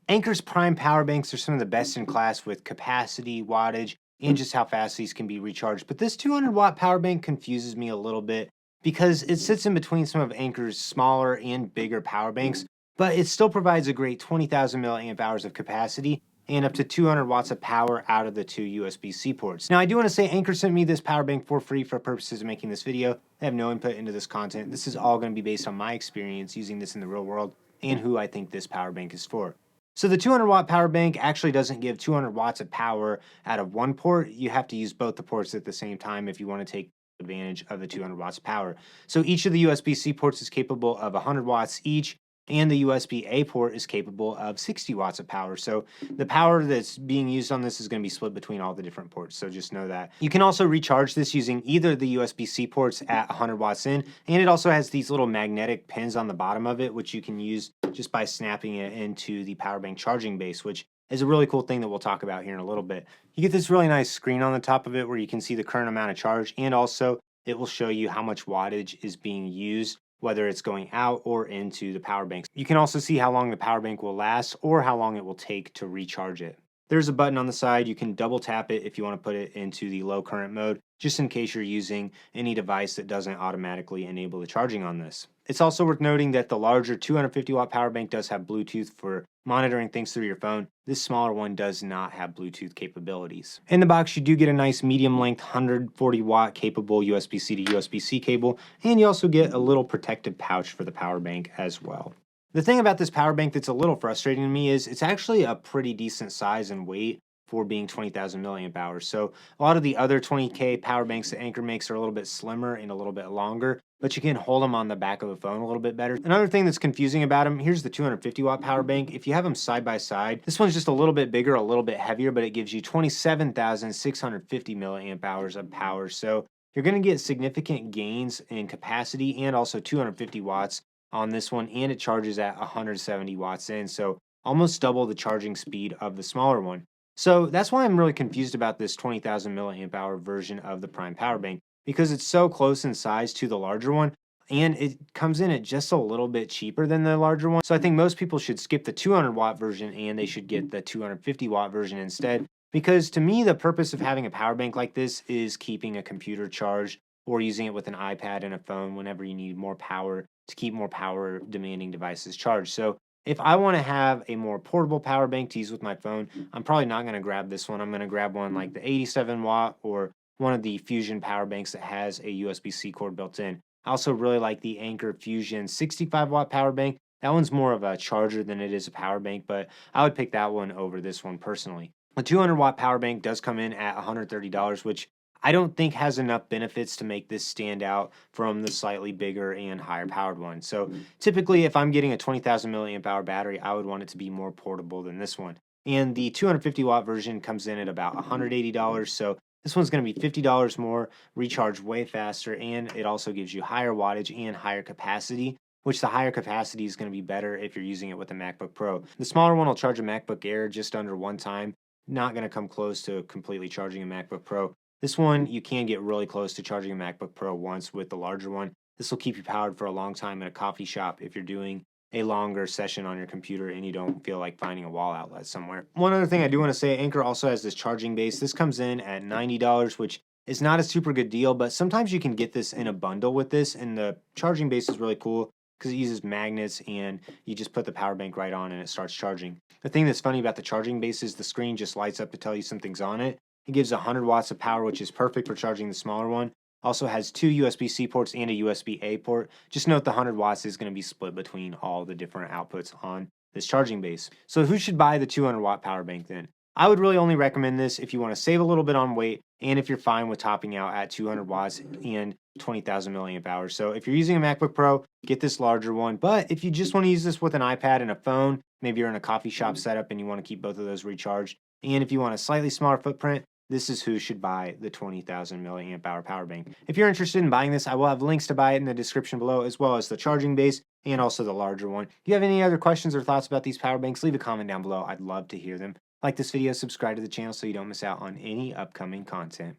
Anker's prime power banks are some of the best in class with capacity, wattage, and just how fast these can be recharged. But this 200-watt power bank confuses me a little bit because it sits in between some of Anker's smaller and bigger power banks, but it still provides a great 20,000 milliamp hours of capacity and up to 200 watts of power out of the two USB-C ports. Now, I do want to say Anker sent me this power bank for free for purposes of making this video. I have no input into this content. This is all going to be based on my experience using this in the real world and who I think this power bank is for. So the 200-watt power bank actually doesn't give 200 watts of power out of one port. You have to use both the ports at the same time if you want to take advantage of the 200 watts of power. So each of the USB-C ports is capable of 100 watts each, and the USB-A port is capable of 60 watts of power. So the power that's being used on this is going to be split between all the different ports, so just know that. You can also recharge this using either the USB-C ports at 100 watts in, and it also has these little magnetic pins on the bottom of it, which you can use just by snapping it into the power bank charging base, which is a really cool thing that we'll talk about here in a little bit. You get this really nice screen on the top of it where you can see the current amount of charge, and also it will show you how much wattage is being used, whether it's going out or into the power bank. You can also see how long the power bank will last or how long it will take to recharge it. There's a button on the side. You can double tap it if you want to put it into the low current mode, just in case you're using any device that doesn't automatically enable the charging on this. It's also worth noting that the larger 250-watt power bank does have Bluetooth for monitoring things through your phone. This smaller one does not have Bluetooth capabilities. In the box, you do get a nice medium-length 140-watt capable USB-C to USB-C cable, and you also get a little protective pouch for the power bank as well. The thing about this power bank that's a little frustrating to me is it's actually a pretty decent size and weight for being 20,000 milliamp hours. So a lot of the other 20K power banks that Anker makes are a little bit slimmer and a little bit longer, but you can hold them on the back of a phone a little bit better. Another thing that's confusing about them, here's the 250-watt power bank. If you have them side by side, this one's just a little bit bigger, a little bit heavier, but it gives you 27,650 milliamp hours of power. So you're going to get significant gains in capacity and also 250 watts on this one, and it charges at 170 watts in, so almost double the charging speed of the smaller one. So that's why I'm really confused about this 20,000 milliamp hour version of the Prime Power Bank, because it's so close in size to the larger one, and it comes in at just a little bit cheaper than the larger one. So I think most people should skip the 200-watt version and they should get the 250-watt version instead, because to me, the purpose of having a power bank like this is keeping a computer charged or using it with an iPad and a phone whenever you need more power to keep more power demanding devices charged. So if I want to have a more portable power bank to use with my phone, I'm probably not going to grab this one. I'm going to grab one like the 87-watt or one of the Fusion power banks that has a USB-C cord built in. I also really like the Anker Fusion 65-watt power bank. That one's more of a charger than it is a power bank, but I would pick that one over this one personally. The 200-watt power bank does come in at $130, which I don't think has enough benefits to make this stand out from the slightly bigger and higher powered one. So typically, if I'm getting a 20,000 milliamp hour battery, I would want it to be more portable than this one. And the 250-watt version comes in at about $180. So this one's going to be $50 more, recharge way faster, and it also gives you higher wattage and higher capacity, which the higher capacity is going to be better if you're using it with a MacBook Pro. The smaller one will charge a MacBook Air just under one time, not going to come close to completely charging a MacBook Pro. This one, you can get really close to charging a MacBook Pro once with the larger one. This will keep you powered for a long time in a coffee shop if you're doing a longer session on your computer and you don't feel like finding a wall outlet somewhere. One other thing I do want to say, Anker also has this charging base. This comes in at $90, which is not a super good deal, but sometimes you can get this in a bundle with this, and the charging base is really cool because it uses magnets and you just put the power bank right on and it starts charging. The thing that's funny about the charging base is the screen just lights up to tell you something's on it. It gives 100 watts of power, which is perfect for charging the smaller one. Also has two USB-C ports and a USB-A port. Just note the 100 watts is going to be split between all the different outputs on this charging base. So who should buy the 200-watt power bank then? I would really only recommend this if you want to save a little bit on weight and if you're fine with topping out at 200 watts and 20,000 milliamp hours. So if you're using a MacBook Pro, get this larger one. But if you just want to use this with an iPad and a phone, maybe you're in a coffee shop setup and you want to keep both of those recharged, and if you want a slightly smaller footprint, this is who should buy the 20,000 milliamp hour power bank. If you're interested in buying this, I will have links to buy it in the description below, as well as the charging base and also the larger one. If you have any other questions or thoughts about these power banks, leave a comment down below. I'd love to hear them. Like this video, subscribe to the channel so you don't miss out on any upcoming content.